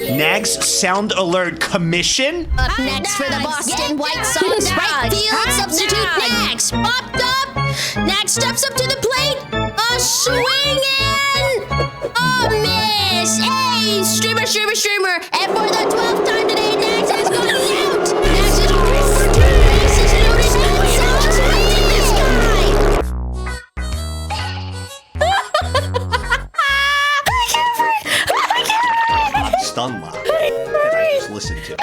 Nagzz Sound Alert Commission? Up next for the Boston White Sox right field substitute Nagzz. Popped up. Nagzz steps up to the plate. A swing and a miss. Hey, streamer. And for the 12th time today, Nagzz has gone out. Nagzz is over. Bases loaded. White Sox leading this guy. Stun lock. That I just listened to.